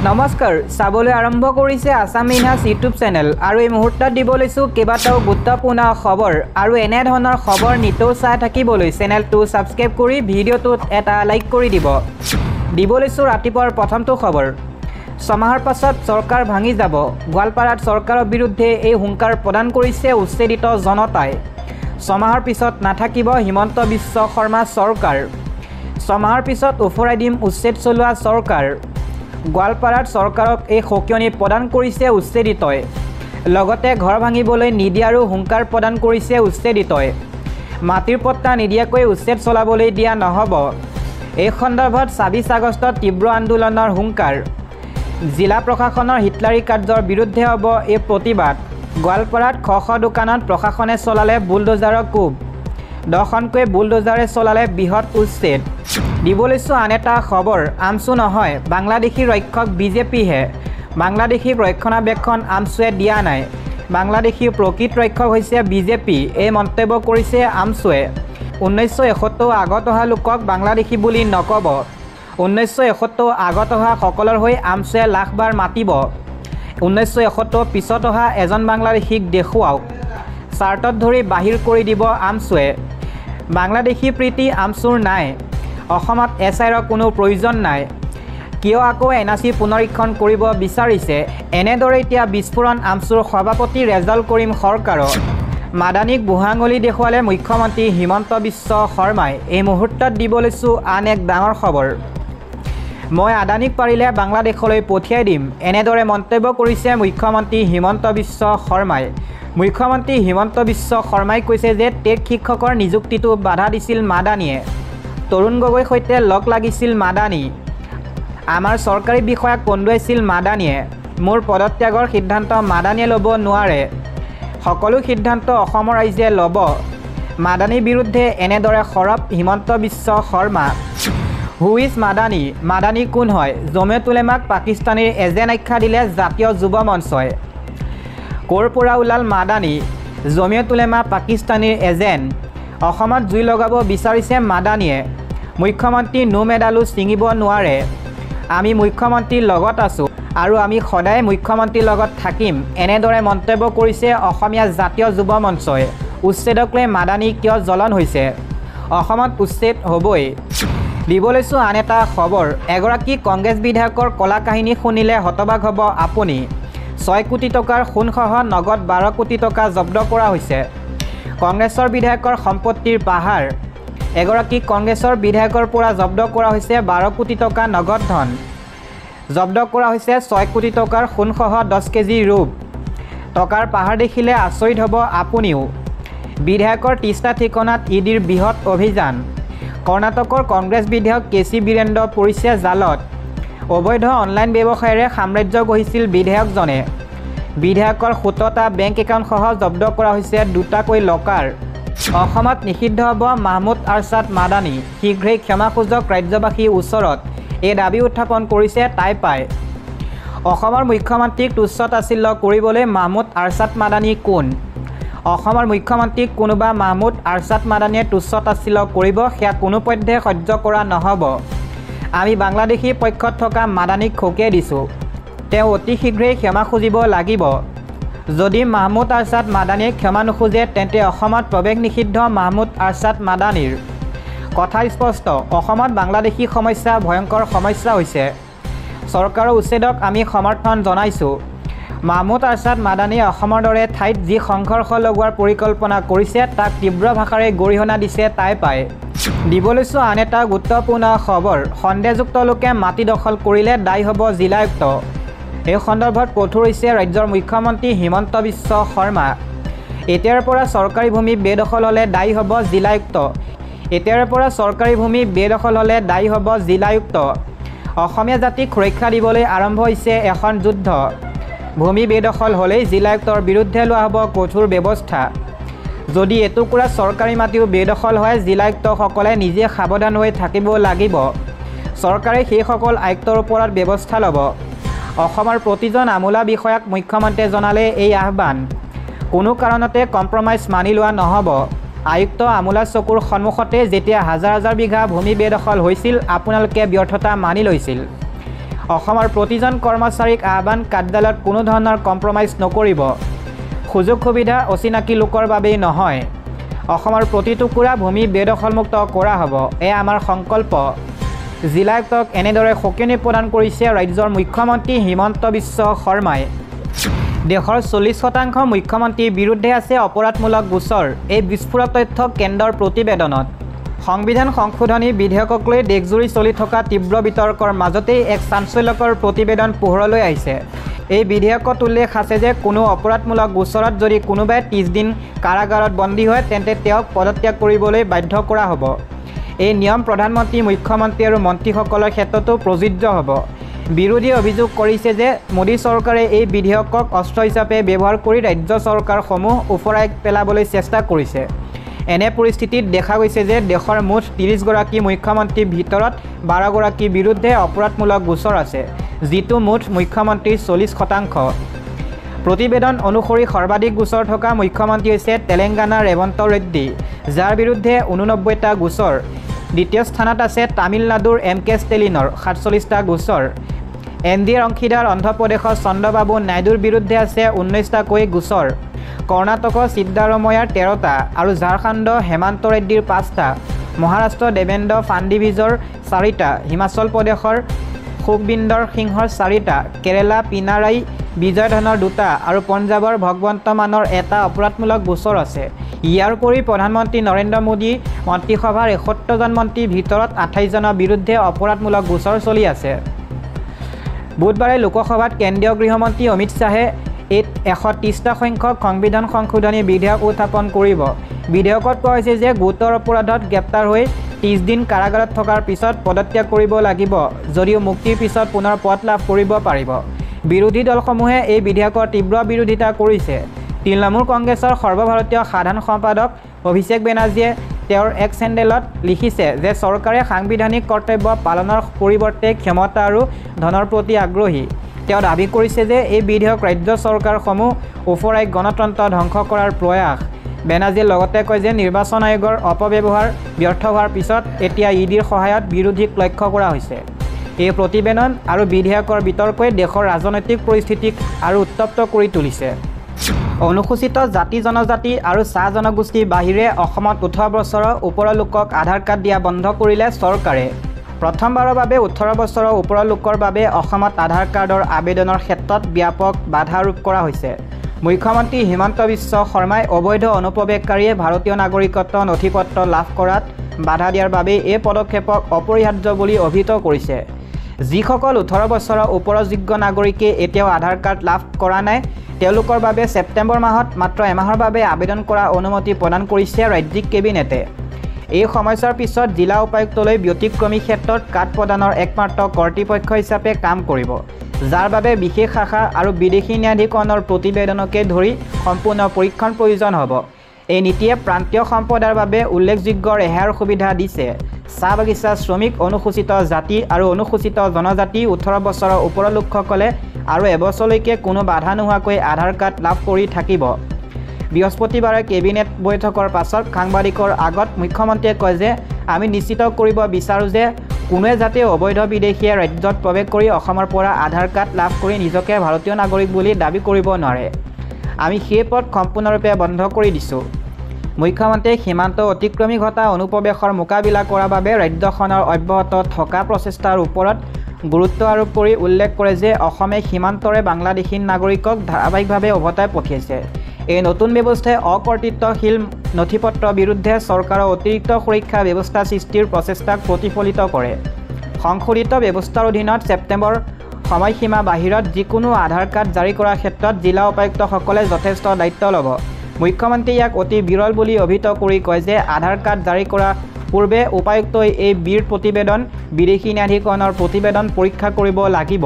নমস্কাৰ চাবলৈ আৰম্ভ কৰিছে আসাম ইনহাছ ইউটিউব চেনেল আৰু এই মুহূৰ্তত দিব লৈছোঁ কেইবাটাও গুৰুত্বপূৰ্ণ খবৰ আৰু এনে ধৰণৰ খবৰ নিতৌ চাই থাকিবলৈ চেনেলটো ছাবস্ক্ৰাইব কৰি ভিডিঅ'টোত এটা লাইক কৰি দিব লৈছোঁ ৰাতিপুৱাৰ প্ৰথমটো খবৰ ছমাহৰ পাছত চৰকাৰ ভাঙি যাব গোৱালপাৰাত চৰকাৰৰ বিৰুদ্ধে এই হুংকাৰ প্ৰদান কৰিছে উচ্ছেদিত জনতাই ছমাহৰ পিছত নাথাকিব হিমন্ত বিশ্ব শৰ্মা চৰকাৰ ছমাহৰ পিছত উফৰাই দিম উচ্ছেদ চলোৱা চৰকাৰ গোৱালপাৰাত চৰকাৰক এই সকিয়নি প্ৰদান কৰিছে উচ্ছেদিতই লগতে ঘৰ ভাঙিবলৈ নিদিয়াৰো হুংকাৰ প্ৰদান কৰিছে উচ্ছেদিতই মাটিৰ পট্টা নিদিয়াকৈ উচ্ছেদ চলাবলৈ দিয়া নহ'ব এই সন্দৰ্ভত ২৬ আগষ্টত তীব্ৰ আন্দোলনৰ হুংকাৰ জিলা প্ৰশাসনৰ হিটলাৰী কাৰ্যৰ বিৰুদ্ধে হ'ব এই প্ৰতিবাদ গোৱালপাৰাত শ দোকানত প্ৰশাসনে চলালে বুলডোজাৰৰ কোব দখনকৈ বুলডোজাৰে চলালে বৃহৎ উচ্ছেদ দিব লৈছোঁ আন এটা খবৰ আমচু নহয় বাংলাদেশী ৰক্ষক বিজেপিহে বাংলাদেশী ৰক্ষণাবেক্ষণ আমচুৱে দিয়া নাই বাংলাদেশী প্ৰকৃত ৰক্ষক হৈছে বিজেপি এই মন্তব্য কৰিছে আমচুৱে ১৯৭১ আগত অহা লোকক বাংলাদেশী বুলি নক'ব ১৯৭১ আগত অহা সকলৰ হৈ আমচুৱে লাখবাৰ মাতিব ১৯৭১ পিছত অহা এজন বাংলাদেশীক দেখুৱাওক চাৰ্টত ধৰি বাহিৰ কৰি দিব আমচুৱে বাংলাদেশী প্ৰীতি আমচুৰ নাই অসমত এছআইৰ কোনো প্ৰয়োজন নাই কিয় আকৌ এনআৰচি পুনৰীক্ষণ কৰিব বিচাৰিছে এনেদৰে এতিয়া বিস্ফোৰণ আমচুৰ সভাপতি ৰেজাউল কৰিম সৰকাৰৰ মাদানীক বুঢ়াঙুলি দেখুৱালে মুখ্যমন্ত্ৰী হিমন্ত বিশ্ব শৰ্মাই এই মুহূৰ্তত দিব লৈছোঁ আন এক ডাঙৰ খবৰ মই আদানীক পাৰিলে বাংলাদেশলৈ পঠিয়াই দিম এনেদৰে মন্তব্য কৰিছে মুখ্যমন্ত্ৰী হিমন্ত বিশ্ব শৰ্মাই মুখ্যমন্ত্ৰী হিমন্ত বিশ্ব শৰ্মাই কৈছে যে টেট শিক্ষকৰ নিযুক্তিটো বাধা দিছিল মাদানীয়ে তৰুণ গগৈৰ সৈতে লগ লাগিছিল মাদানী আমাৰ চৰকাৰী বিষয়াক কন্দুৱাইছিল মাদানীয়ে মোৰ পদত্যাগৰ সিদ্ধান্ত মাদানীয়ে ল'ব নোৱাৰে সকলো সিদ্ধান্ত অসমৰ ৰাইজে ল'ব মাদানীৰ বিৰুদ্ধে এনেদৰে সৰব হিমন্ত বিশ্ব শৰ্মা হু ইজ মাদানী মাদানী কোন হয় জমিয়ত উলেমাক পাকিস্তানীৰ এজেণ্ট আখ্যা দিলে জাতীয় যুৱ মঞ্চই ক'ৰ পৰা ওলাল মাদানী জমিয়ত উলেমা পাকিস্তানীৰ এজেণ্ট অসমত জুই লগাব বিচাৰিছে মাদানীয়ে মুখ্যমন্ত্ৰী নো মেডালো ছিঙিব নোৱাৰে আমি মুখ্যমন্ত্ৰীৰ লগত আছোঁ আৰু আমি সদায় মুখ্যমন্ত্ৰীৰ লগত থাকিম এনেদৰে মন্তব্য কৰিছে অসমীয়া জাতীয় যুৱ মঞ্চই উচ্ছেদক লৈ মাদানী কিয় জ্বলন হৈছে অসমত উচ্ছেদ হ'বই দিব লৈছোঁ আন এটা খবৰ এগৰাকী কংগ্ৰেছ বিধায়কৰ কলা কাহিনী শুনিলে হতবাক হ'ব আপুনি ৬ কোটি টকাৰ সোণসহ নগদ ১২ কোটি টকা জব্দ কৰা হৈছে কংগ্ৰেছৰ বিধায়কৰ সম্পত্তিৰ পাহাৰ এগৰাকী কংগ্ৰেছৰ বিধায়কৰ পৰা জব্দ কৰা হৈছে ১২ কোটি টকা নগদ ধন জব্দ কৰা হৈছে ৬ কোটি টকাৰ সোণসহ ১০ কেজি ৰূপ টকাৰ পাহাৰ দেখিলে আচৰিত হ'ব আপুনিও বিধায়কৰ ৩০টা ঠিকনাত ইডিৰ বৃহৎ অভিযান কৰ্ণাটকৰ কংগ্ৰেছ বিধায়ক কেচি বীৰেন্দ্ৰ পৰিছে জালত অবৈধ অনলাইন ব্যৱসায়েৰে সাম্ৰাজ্য গঢ়িছিল বিধায়কজনে বিধায়কৰ ১৭টা বেংক একাউণ্টসহ জব্দ কৰা হৈছে ২টাকৈ লকাৰ অসমত নিষিদ্ধ হ'ব মাহমুদ আৰছাদ মাদানী শীঘ্ৰেই ক্ষমা খোজক ৰাজ্যবাসীৰ ওচৰত এই দাবী উত্থাপন কৰিছে টাইপাই অসমৰ মুখ্যমন্ত্ৰীক তুচ্ছ-তাচ্ছিল্য কৰিবলৈ মাহমুদ আৰছাদ মাদানী কোন অসমৰ মুখ্যমন্ত্ৰীক কোনোবা মাহমুদ আৰছাদ মাদানীয়ে তুচ্ছ-তাচ্ছিল্য কৰিব সেয়া কোনোপধ্যে সহ্য কৰা নহ'ব আমি বাংলাদেশীৰ পক্ষত থকা মাদানীক খকিয়াই দিছোঁ তেওঁ অতি শীঘ্ৰেই ক্ষমা খুজিব লাগিব যদি মাহমুদ আৰছাদ মাদানীয়ে ক্ষমা নোখোজে তেন্তে অসমত প্ৰৱেশ নিষিদ্ধ মাহমুদ আৰছাদ মাদানীৰ কথা স্পষ্ট অসমত বাংলাদেশী সমস্যা ভয়ংকৰ সমস্যা হৈছে চৰকাৰৰ উচ্ছেদক আমি সমৰ্থন জনাইছোঁ মাহমুদ আৰছাদ মাদানীয়ে অসমৰ দৰে ঠাইত যি সংঘৰ্ষ লগোৱাৰ পৰিকল্পনা কৰিছে তাক তীব্ৰ ভাষাৰে গৰিহণা দিছে টাইপাই দিব লৈছোঁ আন এটা গুৰুত্বপূৰ্ণ খবৰ সন্দেহযুক্ত লোকে মাটি দখল কৰিলে দায়ী হ'ব জিলায়ুক্ত এই সন্দৰ্ভত কঠোৰ হৈছে ৰাজ্যৰ মুখ্যমন্ত্ৰী হিমন্ত বিশ্ব শৰ্মা এতিয়াৰ পৰা চৰকাৰী ভূমি বেদখল হ'লে দায়ী হ'ব জিলায়ুক্ত এতিয়াৰ পৰা চৰকাৰী ভূমি বেদখল হ'লে দায়ী হ'ব জিলায়ুক্ত অসমীয়া জাতিক সুৰক্ষা দিবলৈ আৰম্ভ হৈছে এখন যুদ্ধ ভূমি বেদখল হ'লেই জিলায়ুক্তৰ বিৰুদ্ধে লোৱা হ'ব কঠোৰ ব্যৱস্থা যদি এটুকুৰা চৰকাৰী মাটিও বেদখল হয় জিলায়ুক্তসকলে নিজে সাৱধান হৈ থাকিব লাগিব চৰকাৰে সেইসকল আয়ুক্তৰ ওপৰত ব্যৱস্থা ল'ব অসমৰ প্ৰতিজন আমোলা বিষয়াক মুখ্যমন্ত্ৰীয়ে জনালে এই আহ্বান কোনো কাৰণতে কম্প্ৰমাইজ মানি লোৱা নহ'ব আয়ুক্ত আমোলা চকুৰ সন্মুখতে যেতিয়া হাজাৰ হাজাৰ বিঘা ভূমি বেদখল হৈছিল আপোনালোকে ব্যৰ্থতা মানি লৈছিল অসমৰ প্ৰতিজন কৰ্মচাৰীক আহ্বান কাৰ্যালয়ত কোনো ধৰণৰ কম্প্ৰমাইজ নকৰিব সুযোগ সুবিধা অচিনাকি লোকৰ বাবেই নহয় অসমৰ প্ৰতি টুকুৰা ভূমি বেদখলমুক্ত কৰা হ'ব এয়া আমাৰ সংকল্প জিলা আয়ুক্তক এনেদৰে সকিয়নি প্ৰদান কৰিছে ৰাজ্যৰ মুখ্যমন্ত্ৰী হিমন্ত বিশ্ব শৰ্মাই দেশৰ 40% মুখ্যমন্ত্ৰীৰ বিৰুদ্ধে আছে অপৰাধমূলক গোচৰ এই বিস্ফোৰক তথ্য কেন্দ্ৰৰ প্ৰতিবেদনত সংবিধান সংশোধনী বিধেয়কক লৈ দেশজুৰি চলি থকা তীব্ৰ বিতৰ্কৰ মাজতেই এক চাঞ্চল্যকৰ প্ৰতিবেদন পোহৰলৈ আহিছে এই বিধেয়কত উল্লেখ আছে যে কোনো অপৰাধমূলক গোচৰত যদি কোনোবাই 30 দিন কাৰাগাৰত বন্দী হয় তেন্তে তেওঁক পদত্যাগ কৰিবলৈ বাধ্য কৰা হ'ব এই নিয়ম প্ৰধানমন্ত্ৰী মুখ্যমন্ত্ৰী আৰু মন্ত্ৰীসকলৰ ক্ষেত্ৰতো প্ৰযোজ্য হ'ব বিৰোধীয়ে অভিযোগ কৰিছে যে মোদী চৰকাৰে এই বিধেয়কক অস্ত্ৰ হিচাপে ব্যৱহাৰ কৰি ৰাজ্য চৰকাৰসমূহ উফৰাই পেলাবলৈ চেষ্টা কৰিছে এনে পৰিস্থিতিত দেখা গৈছে যে দেশৰ মুঠ 30 গৰাকী মুখ্যমন্ত্ৰীৰ ভিতৰত 12 গৰাকীৰ বিৰুদ্ধে অপৰাধমূলক গোচৰ আছে যিটো মুঠ মুখ্যমন্ত্ৰীৰ 40% প্ৰতিবেদন অনুসৰি সৰ্বাধিক গোচৰ থকা মুখ্যমন্ত্ৰী হৈছে তেলেংগানা ৰেৱন্ত ৰেড্ডি যাৰ বিৰুদ্ধে 89টা গোচৰ দ্বিতীয় স্থানত আছে তামিলনাডুৰ MK ষ্টেলিনৰ 47টা গোচৰ এনডিএৰ অংশীদাৰ অন্ধ্ৰপ্ৰদেশৰ চন্দ্ৰবাবু নাইডুৰ বিৰুদ্ধে আছে 19টাকৈ গোচৰ কৰ্ণাটকৰ সিদ্ধাৰময়াৰ 13টা আৰু ঝাৰখণ্ড হেমন্ত ৰেড্ডিৰ 5টা মহাৰাষ্ট্ৰ দেবেন্দ্ৰ ফাডনভিছৰ 4টা হিমাচল প্ৰদেশৰ সুখবিন্দৰ সিংহৰ 4টা কেৰালা পিনাৰাই বিজয় ধনৰ 2টা আৰু পঞ্জাবৰ ভগৱন্ত মানৰ এটা অপৰাধমূলক গোচৰ আছে ইয়াৰ উপৰি প্ৰধানমন্ত্ৰী নৰেন্দ্ৰ মোদী মন্ত্ৰীসভাৰ 71 জন মন্ত্ৰীৰ ভিতৰত 28 জনৰ বিৰুদ্ধে অপৰাধমূলক গোচৰ চলি আছে বুধবাৰে লোকসভাত কেন্দ্ৰীয় গৃহমন্ত্ৰী অমিত শ্বাহে 130টা সংখ্যক সংবিধান সংশোধনী বিধেয়ক উত্থাপন কৰিব বিধেয়কত কোৱা হৈছে যে গুৰুতৰ অপৰাধত গ্ৰেপ্তাৰ হৈ 30 দিন কাৰাগাৰত থকাৰ পিছত পদত্যাগ কৰিব লাগিব যদিও মুক্তিৰ পিছত পুনৰ পদ লাভ কৰিব পাৰিব বিৰোধী দলসমূহে এই বিধেয়কৰ তীব্ৰ বিৰোধিতা কৰিছে তৃণমূল কংগ্ৰেছৰ সৰ্বভাৰতীয় সাধাৰণ সম্পাদক অভিষেক বেনাৰ্জীয়ে তেওঁৰ এক্স হেণ্ডেলত লিখিছে যে চৰকাৰে সাংবিধানিক কৰ্তব্য পালনৰ পৰিৱৰ্তে ক্ষমতা আৰু ধনৰ প্ৰতি আগ্ৰহী তেওঁ দাবী কৰিছে যে এই বিধেয়ক ৰাজ্য চৰকাৰসমূহ উফৰাই গণতন্ত্ৰ ধ্বংস কৰাৰ প্ৰয়াস বেনাৰ্জীয়ে লগতে কয় যে নিৰ্বাচন আয়োগৰ অপব্যৱহাৰ ব্যৰ্থ হোৱাৰ পিছত এতিয়া ইডিৰ সহায়ত বিৰোধীক লক্ষ্য কৰা হৈছে এই প্ৰতিবেদন আৰু বিধেয়কৰ বিতৰ্কই দেশৰ ৰাজনৈতিক পৰিস্থিতিক আৰু উত্তপ্ত কৰি তুলিছে অনুসূচিত জাতি জনজাতি আৰু চাহ জনগোষ্ঠীৰ বাহিৰে অসমত 18 বছৰৰ ওপৰৰ লোকক আধাৰ কাৰ্ড দিয়া বন্ধ কৰিলে চৰকাৰে প্ৰথমবাৰৰ বাবে 18 বছৰৰ ওপৰৰ লোকৰ বাবে অসমত আধাৰ কাৰ্ডৰ আবেদনৰ ক্ষেত্ৰত ব্যাপক বাধা আৰোপ কৰা হৈছে মুখ্যমন্ত্ৰী হিমন্ত বিশ্ব শৰ্মাই অবৈধ অনুপ্ৰৱেশকাৰীয়ে ভাৰতীয় নাগৰিকত্ব নথিপত্ৰ লাভ কৰাত বাধা দিয়াৰ বাবে এই পদক্ষেপক অপৰিহাৰ্য বুলি অভিহিত কৰিছে যিসকল 18 বছৰৰ ওপৰৰ যোগ্য নাগৰিকে এতিয়াও আধাৰ কাৰ্ড লাভ কৰা নাই তেওঁলোকৰ বাবে ছেপ্টেম্বৰ মাহত মাত্ৰ এমাহৰ বাবে আবেদন কৰা অনুমতি প্ৰদান কৰিছে ৰাজ্যিক কেবিনেটে এই সময়ছোৱাৰ পিছত জিলা উপায়ুক্তলৈ ব্যতিক্ৰমী ক্ষেত্ৰত কাৰ্ড প্ৰদানৰ একমাত্ৰ কৰ্তৃপক্ষ হিচাপে কাম কৰিব যাৰ বাবে বিশেষ শাখা আৰু বিদেশী ন্যায়াধীকৰণৰ প্ৰতিবেদনকে ধৰি সম্পূৰ্ণ পৰীক্ষণ প্ৰয়োজন হ'ব এই নীতিয়ে প্ৰান্তীয় সম্প্ৰদায়ৰ বাবে উল্লেখযোগ্য ৰেহাইৰ সুবিধা দিছে চাহ বাগিচা শ্ৰমিক অনুসূচিত জাতি আৰু অনুসূচিত জনজাতি 18 বছৰৰ ওপৰৰ লোকসকলে আৰু এবছৰলৈকে কোনো বাধা নোহোৱাকৈ আধাৰ কাৰ্ড লাভ কৰি থাকিব বৃহস্পতিবাৰে কেবিনেট বৈঠকৰ পাছত সাংবাদিকৰ আগত মুখ্যমন্ত্ৰীয়ে কয় যে আমি নিশ্চিত কৰিব বিচাৰোঁ যে কোনোৱে যাতে অবৈধ বিদেশীয়ে ৰাজ্যত প্ৰৱেশ কৰি অসমৰ পৰা আধাৰ কাৰ্ড লাভ কৰি নিজকে ভাৰতীয় নাগৰিক বুলি দাবী কৰিব নোৱাৰে আমি সেই পথ সম্পূৰ্ণৰূপে বন্ধ কৰি দিছোঁ মুখ্যমন্ত্ৰীয়ে সীমান্ত অতিক্ৰমী ঘটা অনুপ্ৰৱেশৰ মোকাবিলা কৰাৰ বাবে ৰাজ্যখনৰ অব্যাহত থকা প্ৰচেষ্টাৰ ওপৰত গুৰুত্ব আৰোপ কৰি উল্লেখ কৰে যে অসমে সীমান্তৰে বাংলাদেশী নাগৰিকক ধাৰাবাহিকভাৱে উভতাই পঠিয়াইছে এই নতুন ব্যৱস্থাই অকৰ্তৃত্বশীল নথিপত্ৰৰ বিৰুদ্ধে চৰকাৰৰ অতিৰিক্ত সুৰক্ষা ব্যৱস্থা সৃষ্টিৰ প্ৰচেষ্টাক প্ৰতিফলিত কৰে সংশোধিত ব্যৱস্থাৰ অধীনত ছেপ্টেম্বৰ সময়সীমা বাহিৰত যিকোনো আধাৰ কাৰ্ড জাৰি কৰাৰ ক্ষেত্ৰত জিলা উপায়ুক্তসকলে যথেষ্ট দায়িত্ব ল'ব মুখ্যমন্ত্ৰীয়ে ইয়াক অতি বিৰল বুলি অভিহিত কৰি কয় যে আধাৰ কাৰ্ড জাৰি কৰা পূৰ্বে উপায়ুক্তই এই প্ৰতিবেদন বিদেশী ন্যায়াধীকৰণৰ প্ৰতিবেদন পৰীক্ষা কৰিব লাগিব